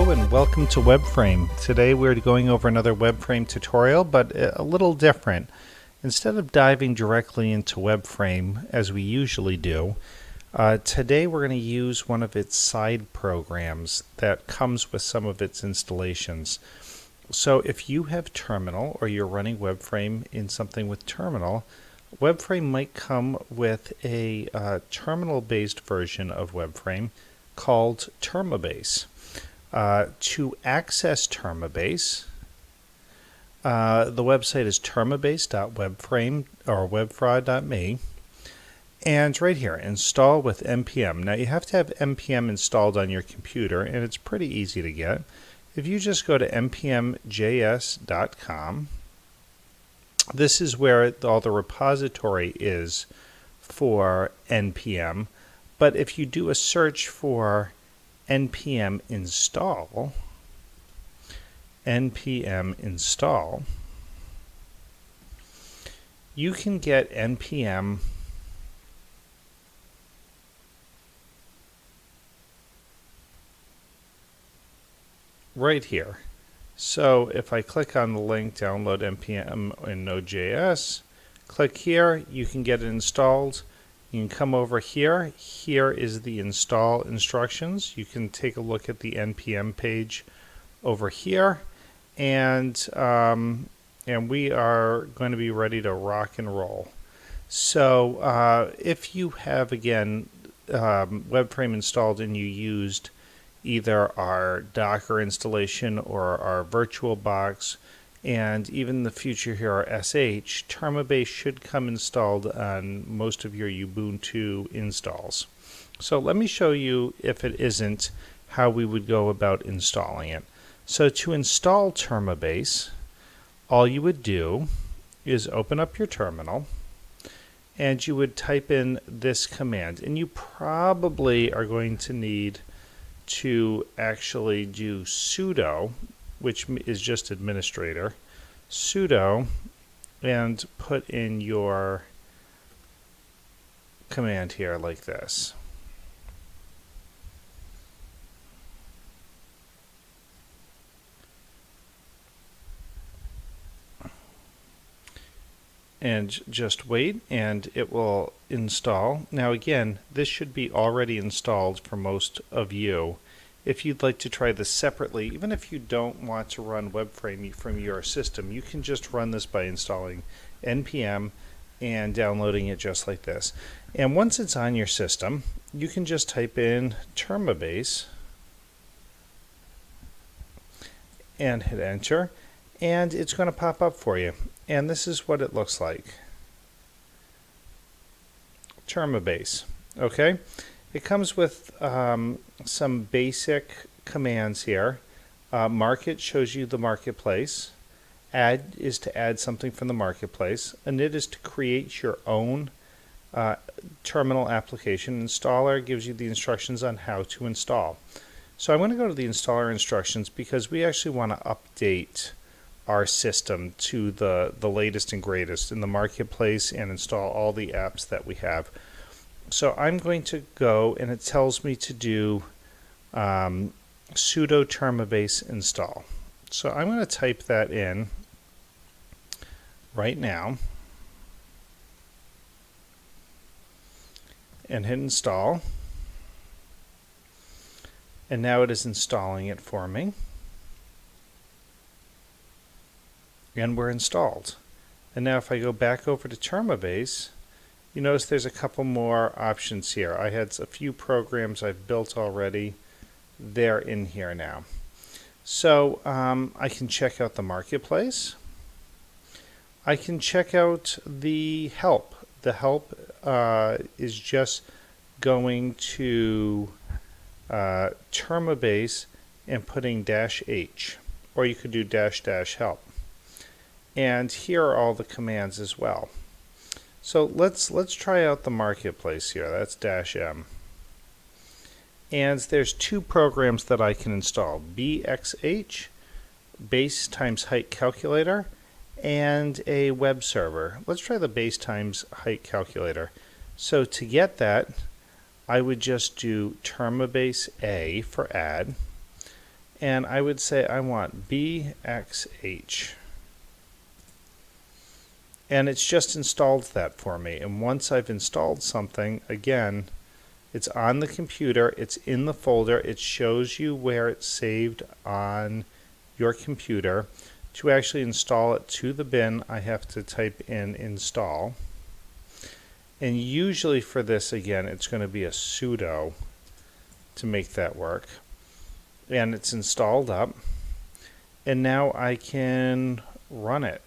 Hello and welcome to WebFrame. Today we're going over another WebFrame tutorial, but a little different. Instead of diving directly into WebFrame as we usually do, today we're going to use one of its side programs that comes with some of its installations. So if you have Terminal or you're running WebFrame in something with Terminal, WebFrame might come with a terminal-based version of WebFrame called Termibase. To access Termibase, the website is termibase.webframe or webfraud.me, and right here, install with npm. Now you have to have npm installed on your computer, and it's pretty easy to get. If you just go to npmjs.com, this is where all the repository is for npm, but if you do a search for npm install, you can get npm right here. So if I click on the link, download npm in Node.js, click here, you can get it installed. You can come over here. Here is the install instructions. You can take a look at the npm page over here, and we are going to be ready to rock and roll. So if you have, again, WebFrame installed and you used either our Docker installation or our VirtualBox, and even in the future here our SH, Termibase should come installed on most of your Ubuntu installs. So let me show you, if it isn't, how we would go about installing it. So to install Termibase, all you would do is open up your terminal and you would type in this command, and you probably are going to need to actually do sudo, which is just administrator, sudo, and put in your command here like this. And just wait and it will install. Now again, this should be already installed for most of you. If you'd like to try this separately, even if you don't want to run WebFrame from your system, you can just run this by installing npm and downloading it just like this. And once it's on your system, you can just type in Termibase and hit enter, and it's going to pop up for you. And this is what it looks like. Termibase. Okay? It comes with some basic commands here. Market shows you the marketplace. Add is to add something from the marketplace. Init is to create your own terminal application. Installer gives you the instructions on how to install. So I'm going to go to the installer instructions because we actually want to update our system to the latest and greatest in the marketplace and install all the apps that we have. So I'm going to go, and it tells me to do sudo termibase install. So I'm going to type that in right now and hit install. And now it is installing it for me. And we're installed. And now if I go back over to Termibase, you notice there's a couple more options here. I had a few programs I've built already. They're in here now. So I can check out the marketplace. I can check out the help. The help is just going to Termibase and putting -h, or you could do --help. And here are all the commands as well. So let's try out the marketplace here. That's -m. And there's two programs that I can install: bxh, base times height calculator, and a web server. Let's try the base times height calculator. So to get that, I would just do Termibase A for add, and I would say I want BXH. And it's just installed that for me. And once I've installed something, again, it's on the computer, it's in the folder, it shows you where it's saved on your computer. To actually install it to the bin, I have to type in install. And usually for this, again, it's going to be a sudo to make that work. And it's installed up. And now I can run it.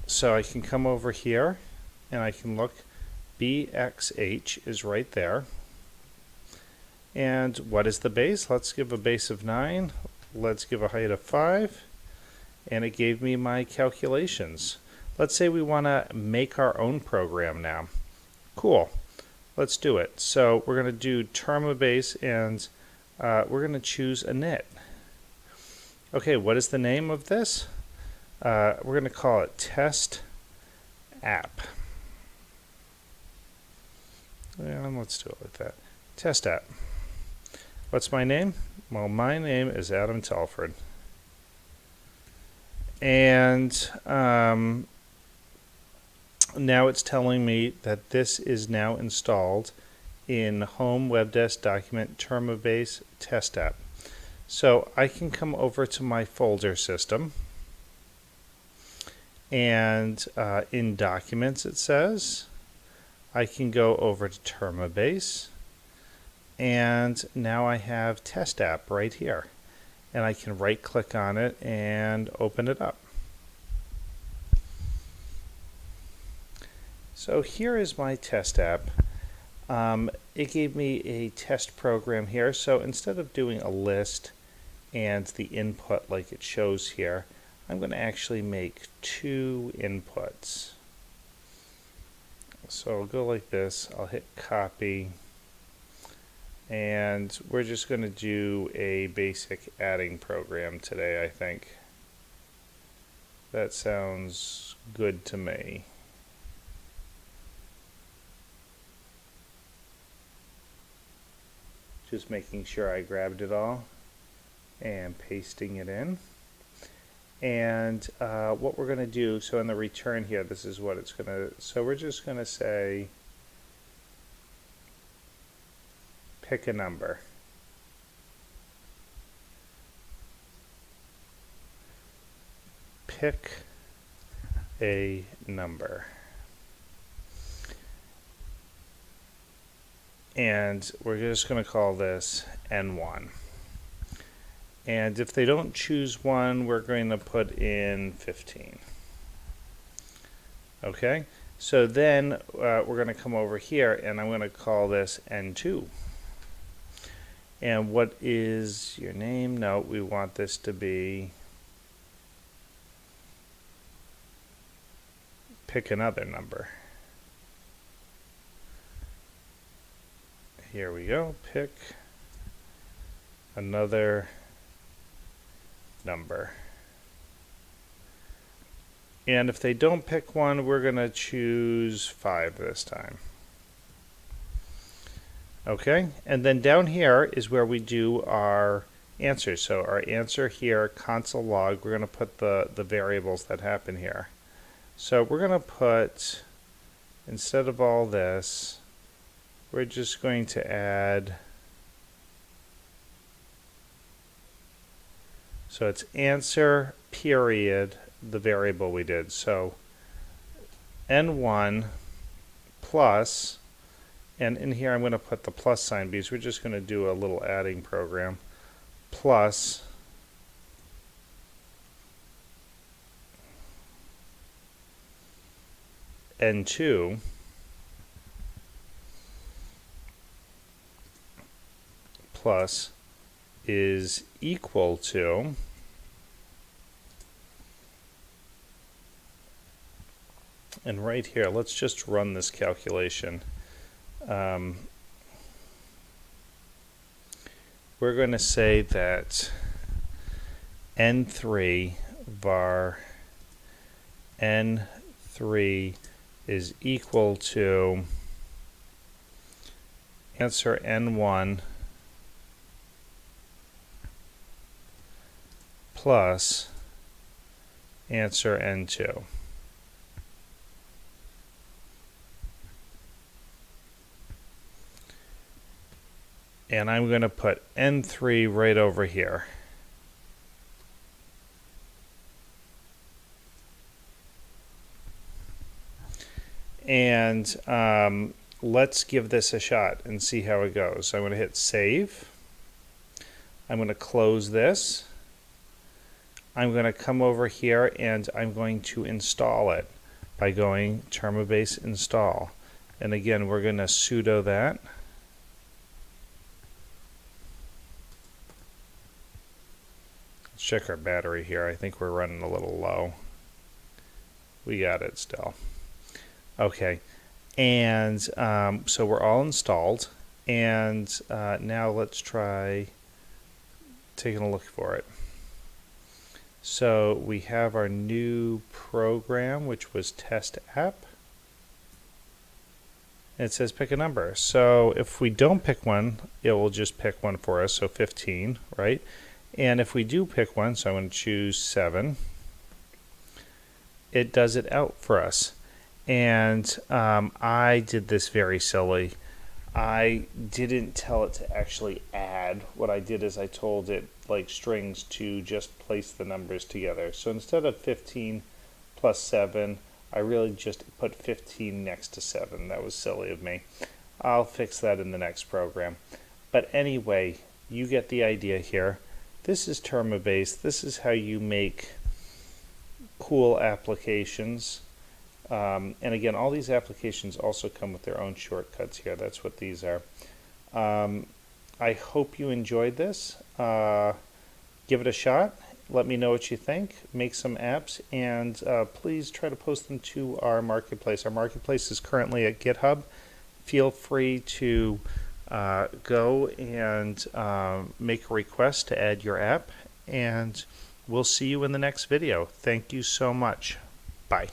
So I can come over here and I can look. BXH is right there. And what is the base? Let's give a base of 9. Let's give a height of 5. And it gave me my calculations. Let's say we want to make our own program now. Cool. Let's do it. So we're going to do Termibase, and we're going to choose a init. Okay, what is the name of this? We're going to call it Test App. And let's do it like that. Test App. What's my name? Well, my name is Adam Telford. And now it's telling me that this is now installed in Home Web Desk Document Termibase Test App. So I can come over to my folder system. And in Documents, it says, I can go over to Termibase, and now I have Test App right here. And I can right-click on it and open it up. So here is my Test App. It gave me a test program here, so instead of doing a list and the input like it shows here, I'm going to actually make 2 inputs. So I'll go like this, I'll hit copy, and we're just going to do a basic adding program today, I think. That sounds good to me. Just making sure I grabbed it all and pasting it in. And what we're going to do, so in the return here, this is what it's going to, so we're just going to say, pick a number. Pick a number. And we're just going to call this N1. And if they don't choose 1, we're going to put in 15. Okay, so then we're going to come over here and I'm going to call this N2. And what is your name? No, we want this to be, pick another number. Here we go, pick another number. And if they don't pick 1, we're going to choose 5 this time. Okay, and then down here is where we do our answer. So our answer here, console log, we're going to put the variables that happen here. So we're going to put, instead of all this, we're just going to add, so it's answer period, the variable we did. So N1 plus, and in here I'm going to put the plus sign because we're just going to do a little adding program, plus N2 plus is equal to, and right here, let's just run this calculation. We're going to say that N3 var N3 is equal to answer N1 plus answer N2. And I'm going to put N3 right over here. And let's give this a shot and see how it goes. So I'm going to hit save. I'm going to close this. I'm going to come over here and I'm going to install it by going Termibase install. And again, we're going to sudo that. Let's check our battery here. I think we're running a little low. We got it still. Okay, and so we're all installed, and now let's try taking a look for it. So we have our new program, which was Test App. It says pick a number. So if we don't pick one, it will just pick one for us, so 15, right? And if we do pick one, so I'm going to choose 7, it does it out for us. And I did this very silly. I didn't tell it to actually add. What I did is I told it, like strings, to just place the numbers together. So instead of 15 plus 7, I really just put 15 next to 7. That was silly of me. I'll fix that in the next program. But anyway, you get the idea here. This is Termibase. This is how you make cool applications. And again, all these applications also come with their own shortcuts here. That's what these are. I hope you enjoyed this. Give it a shot. Let me know what you think. Make some apps, and please try to post them to our marketplace. Our marketplace is currently at GitHub. Feel free to go and make a request to add your app, and we'll see you in the next video. Thank you so much. Bye.